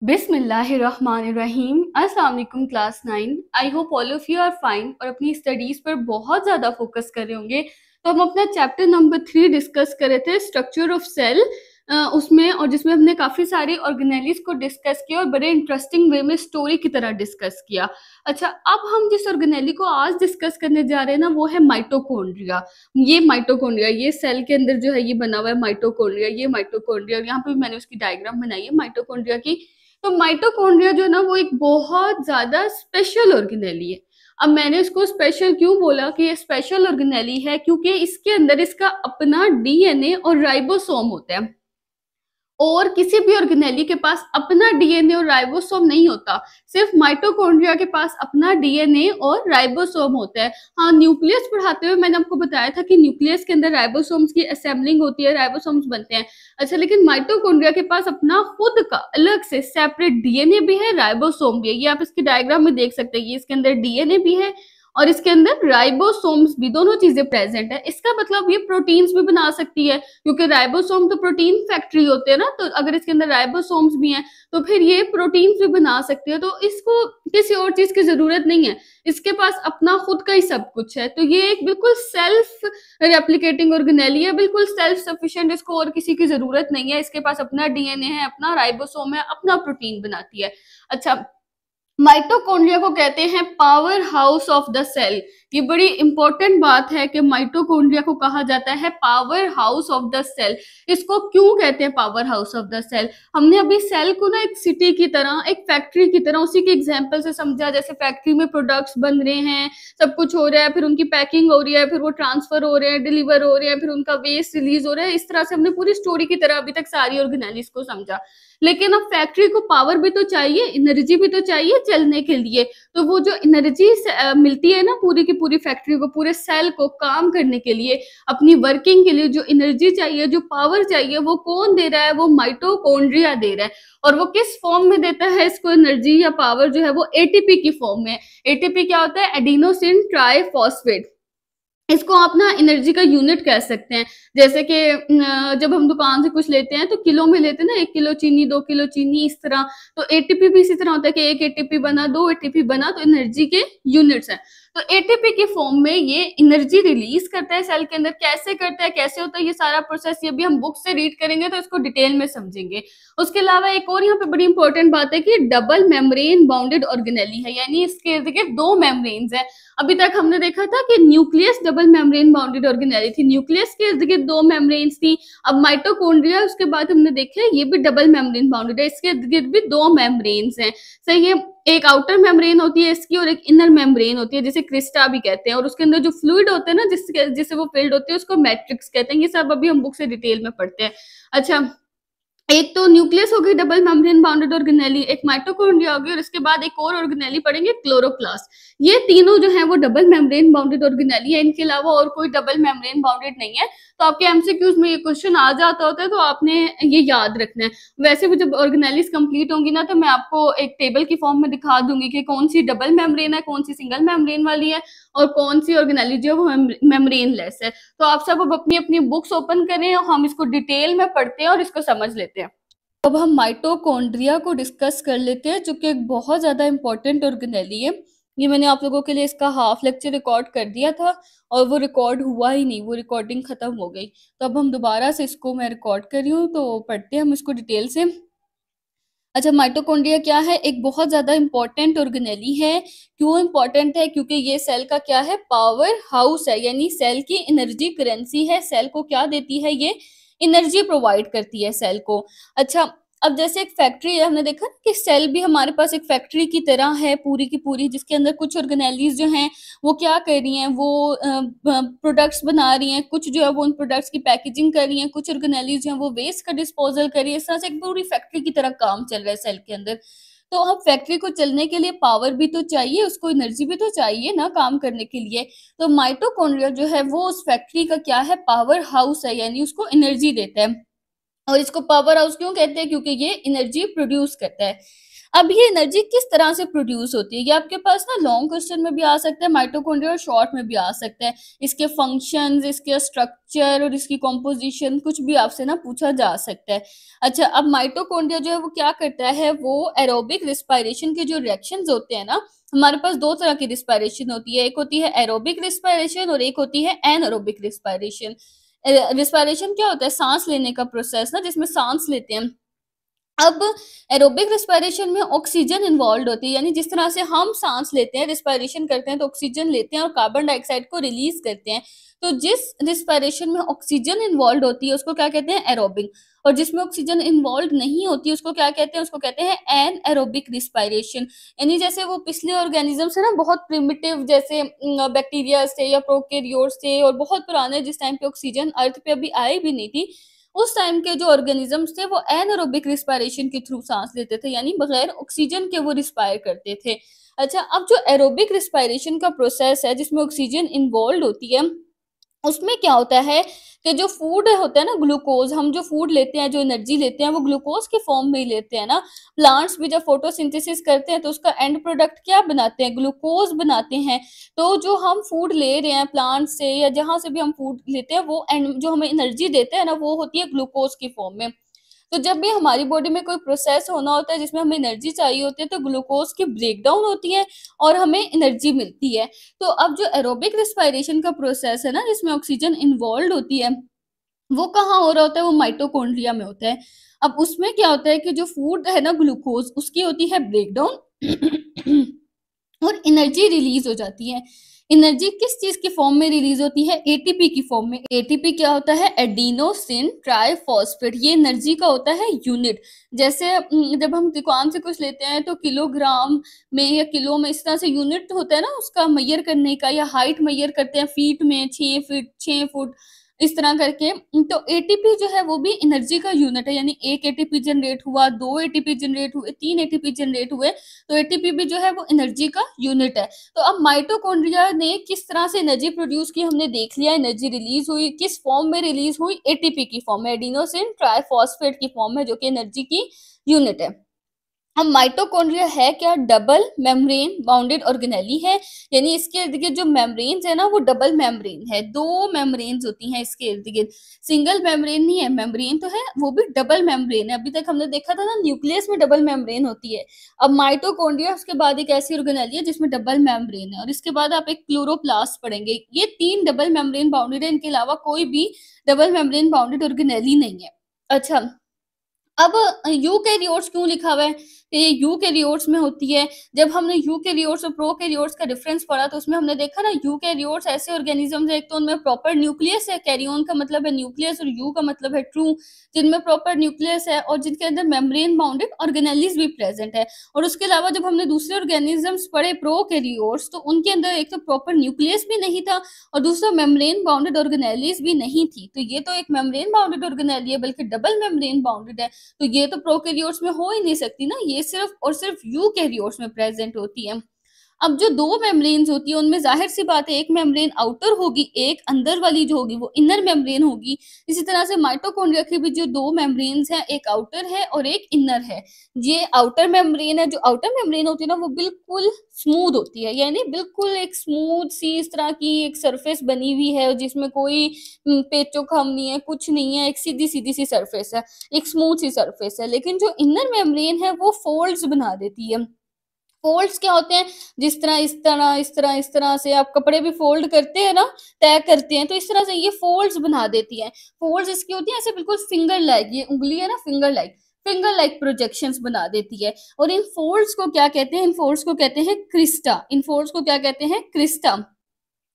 बिस्मिल्लाहिर्रहमानिर्रहीम। अस्सलाम वालेकुम class 9। I hope all of you are fine और अपनी स्टडीज पर बहुत ज़्यादा फोकस कर रहे होंगे। तो हम अपना चैप्टर नंबर 3 डिस्कस कर रहे थे, स्ट्रक्चर ऑफ सेल, उसमें और जिसमें हमने काफ़ी सारी ऑर्गेनेलिज को डिस्कस किया और बड़े इंटरेस्टिंग वे में स्टोरी की तरह डिस्कस किया। अच्छा, अब हम जिस ऑर्गेनेली को आज डिस्कस करने जा रहे हैं ना, वो है माइटोकॉन्ड्रिया। ये माइटोकॉन्ड्रिया, ये सेल के अंदर जो है ये बना हुआ है माइटोकॉन्ड्रिया। ये माइटोकॉन्ड्रिया, यहाँ पे भी मैंने उसकी डायग्राम बनाई है माइटोकॉन्ड्रिया की। तो माइटोकॉन्ड्रिया जो है ना, वो एक बहुत ज्यादा स्पेशल ऑर्गेनेली है। अब मैंने उसको स्पेशल क्यों बोला कि ये स्पेशल ऑर्गेनेली है, क्योंकि इसके अंदर इसका अपना डीएनए और राइबोसोम होता है। और किसी भी ऑर्गेनेली के पास अपना डीएनए और राइबोसोम नहीं होता, सिर्फ माइटोकॉन्ड्रिया के पास अपना डीएनए और राइबोसोम होता है। हाँ, न्यूक्लियस पढ़ाते हुए मैंने आपको बताया था कि न्यूक्लियस के अंदर राइबोसोम्स की असेंबलिंग होती है, राइबोसोम्स बनते हैं। अच्छा, लेकिन माइटोकॉन्ड्रिया के पास अपना खुद का अलग से सेपरेट डीएनए भी है, राइबोसोम भी है। ये आप इसकी डायग्राम में देख सकते हैं, ये इसके अंदर डीएनए भी है और इसके अंदर राइबोसोम्स भी, दोनों चीजें प्रेजेंट है। इसका मतलब ये प्रोटीन्स भी बना सकती है, क्योंकि राइबोसोम तो प्रोटीन फैक्ट्री होते हैं ना। तो अगर इसके अंदर राइबोसोम्स भी हैं तो फिर ये प्रोटीन्स भी बना सकती है। तो इसको किसी और चीज की जरूरत नहीं है, इसके पास अपना खुद का ही सब कुछ है। तो ये एक बिल्कुल सेल्फ रेप्लिकेटिंग ऑर्गेनेली है, बिल्कुल सेल्फ सफिशिएंट। इसको और किसी की जरूरत नहीं है। इसके पास अपना डीएनए है, अपना राइबोसोम है, अपना प्रोटीन बनाती है। अच्छा, माइटोकॉन्ड्रिया को कहते हैं powerhouse of the cell. ये बड़ी इंपॉर्टेंट बात है कि माइटोकॉन्ड्रिया को कहा जाता है powerhouse of the cell. इसको क्यों कहते हैं powerhouse of the cell? हमने अभी सेल को ना एक सिटी की तरह, एक फैक्ट्री की तरह, उसी के एग्जांपल से समझा। जैसे फैक्ट्री में प्रोडक्ट्स बन रहे हैं, सब कुछ हो रहा है, फिर उनकी पैकिंग हो रही है, फिर वो ट्रांसफर हो रहे हैं, डिलीवर हो रहे हैं, फिर उनका वेस्ट रिलीज हो रहा है। इस तरह से हमने पूरी स्टोरी की तरह अभी तक सारी ऑर्गेनेलिज को समझा। लेकिन अब फैक्ट्री को पावर भी तो चाहिए, एनर्जी भी तो चाहिए चलने के लिए। तो वो जो एनर्जी मिलती है ना पूरी की पूरी फैक्ट्री को, पूरे सेल को काम करने के लिए, अपनी वर्किंग के लिए जो एनर्जी चाहिए, जो पावर चाहिए, वो कौन दे रहा है? वो माइटोकॉन्ड्रिया दे रहा है। और वो किस फॉर्म में देता है इसको एनर्जी या पावर? जो है वो एटीपी की फॉर्म में। एटीपी क्या होता है? Adenosine triphosphate. इसको आप ना एनर्जी का यूनिट कह सकते हैं। जैसे कि जब हम दुकान से कुछ लेते हैं तो किलो में लेते हैं ना, 1 किलो चीनी, 2 किलो चीनी, इस तरह। तो एटीपी भी इसी तरह होता है कि 1 एटीपी बना, 2 एटीपी बना, तो एनर्जी के यूनिट्स हैं। तो एटीपी के फॉर्म में ये एनर्जी रिलीज करता है सेल के अंदर। कैसे करता है, कैसे होता है ये सारा प्रोसेस, ये भी हम बुक से रीड करेंगे तो इसको डिटेल में समझेंगे। उसके अलावा एक और यहाँ पे बड़ी इंपॉर्टेंट बात है कि डबल मेम्ब्रेन बाउंडेड ऑर्गेनेली है, यानी इसके इर्द गिर्द 2 मेम्ब्रेन्स है। अभी तक हमने देखा था कि nucleus double membrane bounded organelle थी, न्यूक्लियस के इर्द गिर्द 2 मेम्ब्रेन्स थी। अब माइटोकॉन्ड्रिया, उसके बाद हमने देखा ये भी डबल मेम्ब्रेन बाउंडेड है, इसके इर्द गिर्द भी 2 मेम्ब्रेन्स हैं। सही है, एक आउटर मेम्ब्रेन होती है इसकी और एक इनर मेम्ब्रेन होती है, जिसे क्रिस्टा भी कहते हैं। और उसके अंदर जो फ्लूइड होते हैं ना, जिससे वो फिल्ड होती है, उसको मैट्रिक्स कहते हैं। ये सब अभी हम बुक से डिटेल में पढ़ते हैं। अच्छा, एक तो न्यूक्लियस हो गई डबल मेम्ब्रेन बाउंडेड ऑर्गेनेली, एक माइटोकॉन्ड्रिया होगी, और इसके बाद एक और ऑर्गेनेली पढ़ेंगे, क्लोरोप्लास्ट। ये तीनों जो है वो डबल मेम्ब्रेन बाउंडेड ऑर्गेनेली है, इनके अलावा और कोई डबल मेम्ब्रेन बाउंडेड नहीं है। तो आपके एमसीक्यूज में ये क्वेश्चन आ जाता होता है, तो आपने ये याद रखना है। वैसे भी जब ऑर्गेनेलीज कंप्लीट होंगी ना, तो मैं आपको एक टेबल की फॉर्म में दिखा दूंगी कि कौन सी डबल मेम्ब्रेन है, कौन सी सिंगल मेम्ब्रेन वाली है, और कौन सी ऑर्गेनेली जो है वो मेम्ब्रेन लेस है। तो आप सब अब अपनी अपनी बुक्स ओपन करें और हम इसको डिटेल में पढ़ते हैं और इसको समझ लेते हैं। अब हम माइटोकॉन्ड्रिया को डिस्कस कर लेते हैं, जो कि एक बहुत ज़्यादा इंपॉर्टेंट ऑर्गेनेली है। ये मैंने आप लोगों के लिए इसका हाफ लेक्चर रिकॉर्ड कर दिया था और वो रिकॉर्ड हुआ ही नहीं, वो रिकॉर्डिंग खत्म हो गई। तो अब हम दोबारा से इसको मैं रिकॉर्ड कर रही हूँ, तो पढ़ते हैं हम इसको डिटेल से। अच्छा, माइटोकॉन्ड्रिया क्या है? एक बहुत ज्यादा इंपॉर्टेंट ऑर्गेनेली है। क्यों इंपॉर्टेंट है? क्योंकि ये सेल का क्या है? पावर हाउस है, यानी सेल की एनर्जी करेंसी है। सेल को क्या देती है? ये एनर्जी प्रोवाइड करती है सेल को। अच्छा, अब जैसे एक फैक्ट्री है, हमने देखा कि सेल भी हमारे पास एक फैक्ट्री की तरह है पूरी की पूरी, जिसके अंदर कुछ ऑर्गेनेलीज जो हैं वो क्या कर रही हैं? वो प्रोडक्ट्स बना रही हैं, कुछ जो है वो उन प्रोडक्ट्स की पैकेजिंग कर रही हैं, कुछ ऑर्गेनेलीज जो है वो वेस्ट का डिस्पोजल कर रही है। इस तरह से एक पूरी फैक्ट्री की तरह काम चल रहा है सेल के अंदर। तो अब फैक्ट्री को चलने के लिए पावर भी तो चाहिए, उसको एनर्जी भी तो चाहिए ना काम करने के लिए। तो माइटोकॉन्ड्रिया जो है वो उस फैक्ट्री का क्या है? पावर हाउस है, यानी उसको एनर्जी देता है। और इसको पावर हाउस क्यों कहते हैं? क्योंकि ये एनर्जी प्रोड्यूस करता है। अब ये एनर्जी किस तरह से प्रोड्यूस होती है, ये आपके पास ना लॉन्ग क्वेश्चन में भी आ सकता है माइटोकॉन्ड्रिया और शॉर्ट में भी आ सकता है। इसके फंक्शंस, इसके स्ट्रक्चर और इसकी कॉम्पोजिशन कुछ भी आपसे ना पूछा जा सकता है। अच्छा, अब माइटोकॉन्ड्रिया जो है वो क्या करता है, वो एरोबिक रिस्पायरेशन के जो रिएक्शंस होते हैं ना, हमारे पास दो तरह की रिस्पायरेशन होती है, एक होती है एरोबिक रिस्पायरेशन और एक होती है एनएरोबिक रिस्पायरेशन। रिस्पायरेशन क्या होता है, सांस लेने का प्रोसेस ना, जिसमें सांस लेते हैं। अब एरोबिक रिस्पायरेशन में ऑक्सीजन इन्वॉल्व होती है, यानी जिस तरह से हम सांस लेते हैं, रिस्पायरेशन करते हैं तो ऑक्सीजन लेते हैं और कार्बन डाइऑक्साइड को रिलीज करते हैं। तो जिस रिस्पायरेशन में ऑक्सीजन इन्वॉल्व होती है उसको क्या कहते हैं, एरोबिक। और जिसमें ऑक्सीजन इन्वॉल्व नहीं होती उसको क्या कहते हैं, उसको कहते हैं एन एरोबिक रिस्पायरेशन। यानी जैसे वो पिछले ऑर्गेनिजम्स है ना, बहुत प्रिमिटिव, जैसे बैक्टीरिया थे या प्रोकैरियोट्स थे और बहुत पुराने, जिस टाइम पे ऑक्सीजन अर्थ पे अभी आई भी नहीं थी, उस टाइम के जो ऑर्गेनिजम्स थे वो एनारोबिक रिस्पायरेशन के थ्रू सांस लेते थे, यानी बगैर ऑक्सीजन के वो रिस्पायर करते थे। अच्छा, अब जो एरोबिक रिस्पायरेशन का प्रोसेस है जिसमें ऑक्सीजन इन्वॉल्व होती है, उसमें क्या होता है कि जो फूड होता है ना, ग्लूकोज, हम जो फूड लेते हैं, जो एनर्जी लेते हैं, वो ग्लूकोज के फॉर्म में ही लेते हैं ना। प्लांट्स भी जब फोटोसिंथेसिस करते हैं तो उसका एंड प्रोडक्ट क्या बनाते हैं, ग्लूकोज बनाते हैं। तो जो हम फूड ले रहे हैं प्लांट से या जहां से भी हम फूड लेते हैं, वो एंड जो हमें एनर्जी देते हैं ना, वो होती है ग्लूकोज की फॉर्म में। तो जब भी हमारी बॉडी में कोई प्रोसेस होना होता है जिसमें हमें एनर्जी चाहिए होती है, तो ग्लूकोज की ब्रेकडाउन होती है और हमें एनर्जी मिलती है। तो अब जो एरोबिक रिस्पायरेशन का प्रोसेस है ना, जिसमें ऑक्सीजन इन्वॉल्व होती है, वो कहाँ हो रहा होता है, वो माइटोकॉन्ड्रिया में होता है। अब उसमें क्या होता है कि जो फूड है ना, ग्लूकोज, उसकी होती है ब्रेकडाउन और एनर्जी रिलीज हो जाती है। एनर्जी किस चीज की फॉर्म में रिलीज होती है, एटीपी की फॉर्म में। एटीपी क्या होता है, एडिनोसिन ट्राइफॉस्फेट। ये एनर्जी का होता है यूनिट। जैसे जब हम दुकान से कुछ लेते हैं तो किलोग्राम में या किलो में, इस तरह से यूनिट होता है ना उसका मेजर करने का, या हाइट मेजर करते हैं फीट में, 6 फीट 6 फुट, इस तरह करके। तो एटीपी जो है वो भी एनर्जी का यूनिट है, यानी एक एटीपी जनरेट हुआ, 2 एटीपी जनरेट हुए, 3 एटीपी जनरेट हुए, तो एटीपी भी जो है वो एनर्जी का यूनिट है। तो अब माइटोकॉन्ड्रिया ने किस तरह से एनर्जी प्रोड्यूस की हमने देख लिया, एनर्जी रिलीज हुई किस फॉर्म में, रिलीज हुई एटीपी की फॉर्म में, एडिनोसिन ट्राइफॉस्फेट की फॉर्म में, जो कि एनर्जी की यूनिट है। अब माइटोकॉन्ड्रिया है क्या, डबल मेम्ब्रेन बाउंडेड ऑर्गेनेली है, यानी इसके इर्द गिर्द जो मेम्ब्रेन्स है ना, वो डबल मेम्ब्रेन है, दो मेम्ब्रेन्स होती हैं इसके इर्द गिर्द, सिंगल मेम्ब्रेन नहीं है, मेम्ब्रेन तो है, वो भी डबल मेम्ब्रेन है। अभी तक हमने देखा था ना, न्यूक्लियस में डबल मेम्ब्रेन होती है। अब माइटोकॉन्ड्रिया उसके बाद एक ऐसी ऑर्गेनेली है जिसमें डबल मेम्ब्रेन है, और इसके बाद आप एक क्लोरोप्लास्ट पढ़ेंगे। ये 3 डबल मेम्ब्रेन बाउंडेड है, इनके अलावा कोई भी डबल मेम्ब्रेन बाउंडेड ऑर्गेनेली नहीं है। अच्छा, अब यूकैरियोट्स क्यों लिखा हुआ है, ये यूकैरियोट्स में होती है। जब हमने यूकैरियोट्स और प्रोकैरियोट्स का डिफरेंस पढ़ा तो उसमें हमने देखा ना, यूकैरियोट्स ऐसे ऑर्गेनिजम्स है, एक तो उनमें प्रॉपर न्यूक्लियस है, कैरियन का मतलब है न्यूक्लियस और यू का मतलब है ट्रू, जिनमें प्रॉपर न्यूक्लियस है और जिनके अंदर मेम्ब्रेन बाउंडेड ऑर्गेनेलीज भी प्रेजेंट है। और उसके अलावा जब हमने दूसरे ऑर्गेनिजम्स पढ़े प्रोकैरियोट्स, तो उनके अंदर एक तो प्रॉपर न्यूक्लियस भी नहीं था और दूसरा मेम्ब्रेन बाउंडेड ऑर्गेनेलीज भी नहीं थी। तो ये तो एक मेम्ब्रेन बाउंडेड ऑर्गेनेली है, बल्कि डबल मेम्ब्रेन बाउंडेड है। तो ये तो प्रोकैरियोट्स में हो ही नहीं सकती ना, ये सिर्फ और सिर्फ यूकैरियोट्स में प्रेजेंट होती है। अब जो दो मेम्ब्रेन्स होती है उनमें जाहिर सी बात है, एक मेम्ब्रेन आउटर होगी, एक अंदर वाली जो होगी वो इनर मेम्ब्रेन होगी। इसी तरह से माइटोकॉन्ड्रिया की भी जो दो मेम्ब्रेन्स हैं, एक आउटर है और एक इनर है। ये आउटर मेम्ब्रेन है, जो आउटर मेम्ब्रेन होती है ना, वो बिल्कुल स्मूथ होती है, यानी बिल्कुल एक स्मूथ सी इस तरह की एक सरफेस बनी हुई है, जिसमें कोई पेचोखम नहीं है, कुछ नहीं है, एक सीधी सीधी सी सरफेस है, एक स्मूथ सी सरफेस है। लेकिन जो इनर मेम्ब्रेन है वो फोल्ड्स बना देती है। फोल्ड्स क्या होते हैं, जिस तरह इस तरह इस तरह इस तरह से आप कपड़े भी फोल्ड करते हैं ना, तय करते हैं, तो इस तरह से ये फोल्ड्स बना देती है। फोल्ड्स इसकी होती है ऐसे बिल्कुल फिंगर लाइक, ये उंगली है ना, फिंगर लाइक प्रोजेक्शंस बना देती है। और इन फोल्ड्स को क्या कहते हैं, इन फोल्ड्स को कहते हैं क्रिस्टा। इन फोल्ड्स को क्या कहते हैं, क्रिस्टा।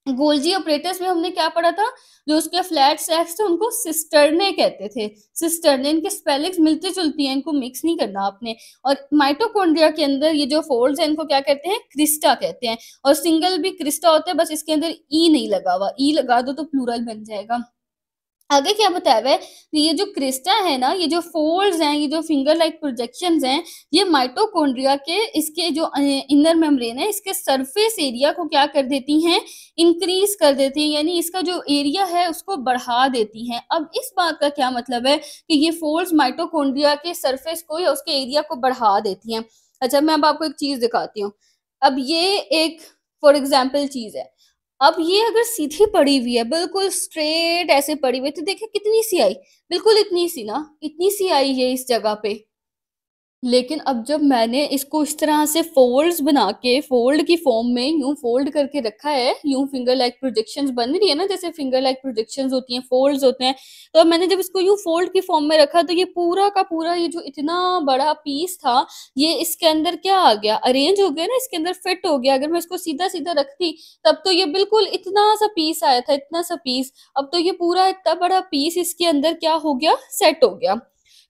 गोल्जी ऑपरेटर्स में हमने क्या पढ़ा था, जो उसके फ्लैट सैक्स थे उनको सिस्टर्ने कहते थे। सिस्टर्ने, इनके स्पेलिंग्स मिलती जुलती हैं, इनको मिक्स नहीं करना आपने। और माइटोकॉन्ड्रिया के अंदर ये जो फोल्ड्स हैं इनको क्या कहते हैं, क्रिस्टा कहते हैं। और सिंगल भी क्रिस्टा होता है, बस इसके अंदर ई नहीं लगा हुआ, ई लगा दो तो प्लूरल बन जाएगा। आगे क्या बताया हुआ है कि ये जो क्रिस्टा है ना, ये जो फोल्ड्स हैं, ये जो फिंगर लाइक प्रोजेक्शंस हैं, ये माइटोकॉन्ड्रिया के इसके जो इनर मेम्ब्रेन है, इसके सरफेस एरिया को क्या कर देती हैं, इंक्रीज कर देती हैं, यानी इसका जो एरिया है उसको बढ़ा देती हैं। अब इस बात का क्या मतलब है कि ये फोल्ड्स माइटोकॉन्ड्रिया के सरफेस को या उसके एरिया को बढ़ा देती हैं। अच्छा, मैं अब आपको एक चीज़ दिखाती हूँ। अब ये एक फॉर एग्ज़ाम्पल चीज़ है। अब ये अगर सीधी पड़ी हुई है, बिल्कुल स्ट्रेट ऐसे पड़ी हुई है, तो देखिए कितनी सी आई? बिल्कुल इतनी सी ना, इतनी सी आई है इस जगह पे। लेकिन अब जब मैंने इसको इस तरह से फ़ोल्ड्स बना के फ़ोल्ड की फ़ॉर्म में यूँ फ़ोल्ड करके रखा है, यूँ फिंगर लाइक प्रोजेक्शंस बन रही है ना, जैसे फिंगर लाइक प्रोजेक्शंस होती हैं, फ़ोल्ड्स होते हैं। तो अब मैंने जब इसको यूँ फ़ोल्ड की फ़ॉर्म में रखा, तो ये पूरा का पूरा ये जो इतना बड़ा पीस था, ये इसके अंदर क्या आ गया? अरेंज हो गया ना, इसके अंदर फिट हो गया। अगर मैं इसको सीधा-सीधा रखती, तब तो ये बिल्कुल इतना-सा पीस आया था, इतना-सा पीस। अब तो ये पूरा इतना बड़ा पीस इसके अंदर क्या हो गया? सेट हो गया।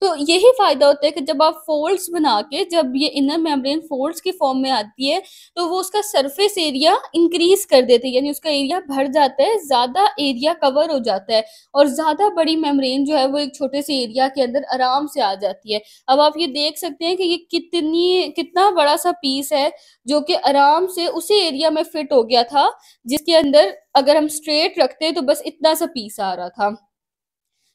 तो यही फ़ायदा होता है कि जब आप फ़ोल्ड्स बना के जब ये इनर मेम्ब्रेन फ़ोल्ड्स की फ़ॉर्म में आती है, तो वो उसका सरफ़ेस एरिया इंक्रीज़ कर देती है, यानी उसका एरिया भर जाता है, ज़्यादा एरिया कवर हो जाता है और ज़्यादा बड़ी मेम्ब्रेन जो है वो एक छोटे से एरिया के अंदर आराम से आ जाती है। अब आप ये देख सकते हैं कि ये कितना बड़ा-सा पीस है, जो कि आराम से उसी एरिया में फ़िट हो गया था, जिसके अंदर अगर हम स्ट्रेट रखते तो बस इतना सा पीस आ रहा था।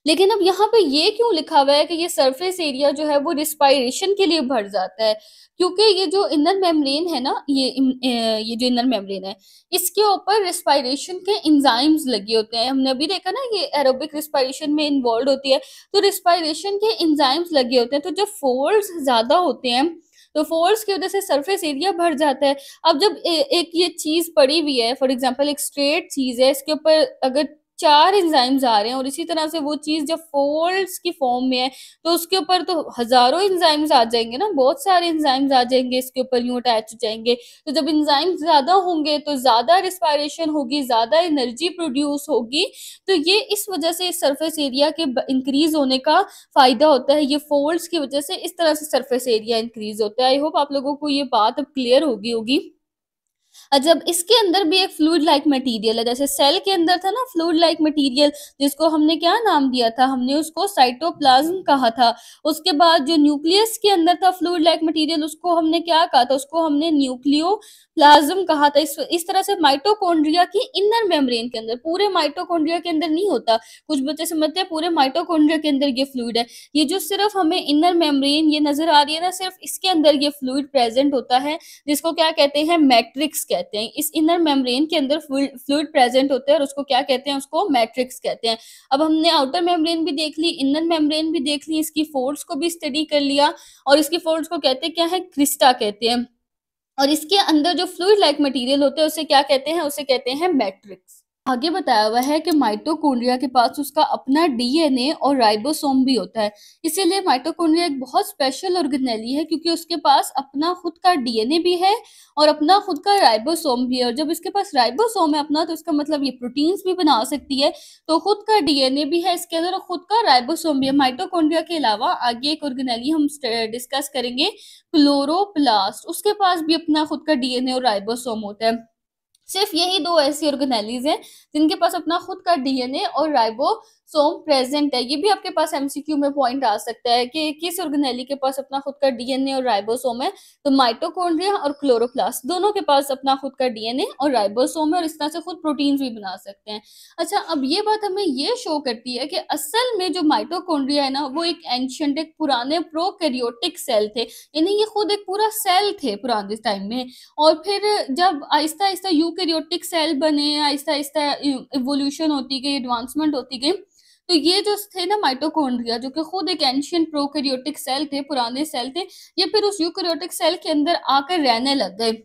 लेकिन अब यहाँ पे ये क्यों लिखा हुआ है कि ये सरफेस एरिया जो है वो रिस्पायरेशन के लिए भर जाता है? क्योंकि ये जो इनर मेम्ब्रेन है ना, ये जो इनर मेम्ब्रेन है, इसके ऊपर रिस्पायरेशन के एंजाइम्स लगे होते हैं। हमने अभी देखा ना, ये एरोबिक रिस्पायरेशन में इन्वॉल्वड होती है, तो रिस्पायरेशन के एंजाइम्स लगे होते हैं। तो जब फोल्ड्स ज़्यादा होते हैं, तो फोल्ड्स की वजह से सरफेस एरिया भर जाता है। अब जब एक ये चीज़ पड़ी हुई है, फॉर एग्जांपल एक स्ट्रेट चीज़ है, इसके ऊपर अगर 4 एंजाइम्स आ रहे हैं और इसी तरह से वो चीज़ जब फ़ोल्ड्स की फ़ॉर्म में है, तो उसके ऊपर तो हज़ारों एंजाइम्स आ जाएँगे ना, बहुत सारे एंजाइम्स आ जाएँगे, इसके ऊपर यूँ अटैच हो जाएँगे। तो जब एंजाइम्स ज़्यादा होंगे, तो ज़्यादा रिस्पायरेशन होगी, ज़्यादा एनर्जी प्रोड्यूस होगी, तो ये इस वजह से सरफेस एरिया के इंक्रीज़ होने का फ़ायदा होता है। ये फ़ोल्ड्स की वजह से इस तरह से सरफेस एरिया इंक्रीज़ होता है। आई होप आप लोगों को ये बात अब क्लियर हो गई होगी। जब इसके अंदर भी एक फ्लूइड लाइक मटेरियल है, जैसे सेल के अंदर था ना फ्लूइड लाइक मटेरियल, जिसको हमने क्या नाम दिया था? हमने उसको साइटोप्लाज्म कहा था। उसके बाद जो न्यूक्लियस के अंदर था फ्लूइड लाइक मटेरियल, उसको हमने क्या कहा था? उसको हमने न्यूक्लियोप्लाज्म कहा था। इस तरह से माइटोकॉन्ड्रिया की इनर मेम्ब्रेन के अंदर, पूरे माइटोकॉन्ड्रिया के अंदर नहीं होता। कुछ बच्चे समझते हैं पूरे माइटोकॉन्ड्रिया के अंदर ये फ्लूइड है। ये जो सिर्फ हमें इनर मेम्ब्रेन ये नज़र आ रही है ना, सिर्फ इसके अंदर ये फ्लूइड प्रेज़ेंट होता है, जिसको क्या कहते हैं? मैट्रिक्स कहते हैं। इस इनर मेम्ब्रेन के अंदर फ्लूइड प्रेजेंट होता है और उसको क्या कहते हैं? उसको मैट्रिक्स कहते हैं। अब हमने आउटर मेम्ब्रेन भी देख ली, इनर मेम्ब्रेन भी देख ली, इसकी फोल्ड्स को भी स्टडी कर लिया और इसकी फोल्ड्स को कहते हैं क्या है? क्रिस्टा कहते हैं। और इसके अंदर जो फ्लूइड लाइक मटेरियल होता है उसे क्या कहते हैं? उसे कहते हैं मैट्रिक्स। आगे बताया हुआ है कि माइटोकॉन्ड्रिया के पास उसका अपना डीएनए और राइबोसोम भी होता है। इसीलिए माइटोकॉन्ड्रिया एक बहुत स्पेशल ऑर्गेनेली है, क्योंकि उसके पास अपना खुद का डीएनए भी है और अपना खुद का राइबोसोम भी है। और जब इसके पास राइबोसोम है अपना, तो इसका मतलब ये प्रोटीन्स भी बना सकती है। तो खुद का डीएनए भी है इसके अंदर और खुद का राइबोसोम भी है। माइटोकॉन्ड्रिया के अलावा आगे एक ऑर्गेनेली हम डिस्कस करेंगे, क्लोरोप्लास्ट, उसके पास भी अपना खुद का डीएनए और राइबोसोम होता है। सिर्फ यही 2 ऐसी ऑर्गेनेलीज़ हैं जिनके पास अपना खुद का डीएनए और राइबोसोम प्रेज़ेंट है। ये भी आपके पास एमसीक्यू में पॉइंट आ सकता है कि किस ऑर्गेनेली के पास अपना खुद का डीएनए और राइबोसोम है। तो माइटोकॉन्ड्रिया और क्लोरोप्लास्ट दोनों के पास अपना खुद का डीएनए और राइबोसोम है और इस तरह से खुद प्रोटीन्स भी बना सकते हैं। अच्छा, अब ये बात हमें ये शो करती है कि असल में जो माइटोकॉन्ड्रिया है ना, वो एक एंशिएंट, एक पुराने प्रोकैरियोटिक सेल थे। यानी ये खुद एक पूरा सेल थे पुराने टाइम में। और फिर जब आहिस्ता-आहिस्ता यूकेरियोटिक सेल बने, आहिस्ता-आहिस्ता इवोल्यूशन होती गई, एडवांसमेंट होती गई, तो ये जो थे ना माइटोकॉन्ड्रिया, जो कि खुद एक एंशिएंट प्रोकैरियोटिक सेल थे, पुराने सेल थे, ये फिर उस यूकेरियोटिक सेल के अंदर आकर रहने लग गए।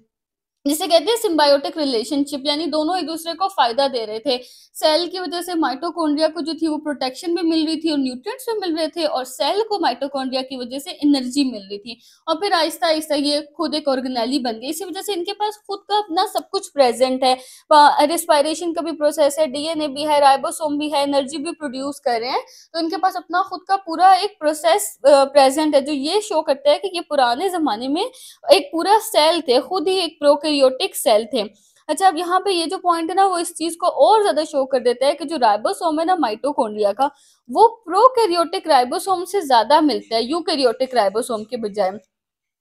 जिसे कहते हैं सिम्बायोटिक रिलेशनशिप, यानी दोनों एक दूसरे को फायदा दे रहे थे। सेल की वजह से माइटोकॉन्ड्रिया को जो थी वो प्रोटेक्शन भी मिल रही थी और न्यूट्रिएंट्स भी मिल रहे थे और सेल को माइटोकॉन्ड्रिया की वजह से एनर्जी मिल रही थी। और फिर आहिस्ता-आहिस्ता ये खुद एक ऑर्गेनेली बन गई। इसी वजह से इनके पास खुद का अपना सब कुछ प्रेज़ेंट है। रिस्पायरेशन का भी प्रोसेस है, डीएनए भी है, राइबोसोम भी है, एनर्जी भी प्रोड्यूस कर रहे हैं। तो इनके पास अपना खुद का पूरा एक प्रोसेस प्रेज़ेंट है, जो ये शो करता है कि ये पुराने ज़माने में एक पूरा सेल थे, खुद ही एक प्रोकैरियोटिक सेल थे। अच्छा, अब यहाँ पे ये जो पॉइंट है ना, वो इस चीज़ को और ज़्यादा शो कर देता है कि जो राइबोसोम है ना माइटोकॉन्ड्रिया का, वो प्रोकैरियोटिक राइबोसोम से ज़्यादा मिलता है यूकैरियोटिक राइबोसोम के बजाय।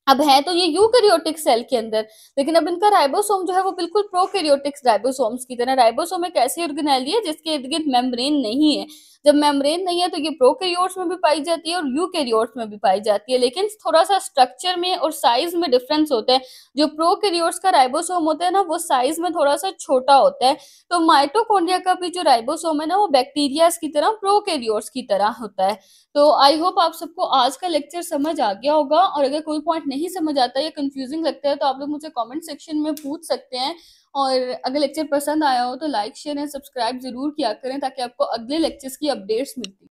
अब है तो ये यूकैरियोटिक सेल के अंदर, लेकिन अब इनका राइबोसोम जो है वो बिल्कुल प्रोकैरियोटिक राइबोसोम्स की तरह। राइबोसोम एक ऐसी ऑर्गेनेली है जिसके इर्द गिर्द मेम्ब्रेन नहीं है। जब मेम्ब्रेन नहीं है तो ये प्रोकैरियोट्स में भी पाई जाती है और यूकैरियोट्स में भी पाई जाती है, लेकिन थोड़ा सा स्ट्रक्चर में और साइज में डिफरेंस होता है। जो प्रोकैरियोट्स का राइबोसोम होता है ना, वो साइज में थोड़ा सा छोटा होता है। तो माइटोकॉन्ड्रिया का भी जो राइबोसोम है ना, वो बैक्टीरियाज की तरह, प्रोकैरियोट्स की तरह होता है। तो आई होप आप सबको आज का लेक्चर समझ आ गया होगा, और अगर कोई पॉइंट नहीं समझ आता या कंफ्यूजिंग लगता है तो आप लोग मुझे कमेंट सेक्शन में पूछ सकते हैं। और अगर लेक्चर पसंद आया हो तो लाइक शेयर एंड सब्सक्राइब जरूर किया करें, ताकि आपको अगले लेक्चर्स की अपडेट्स मिलती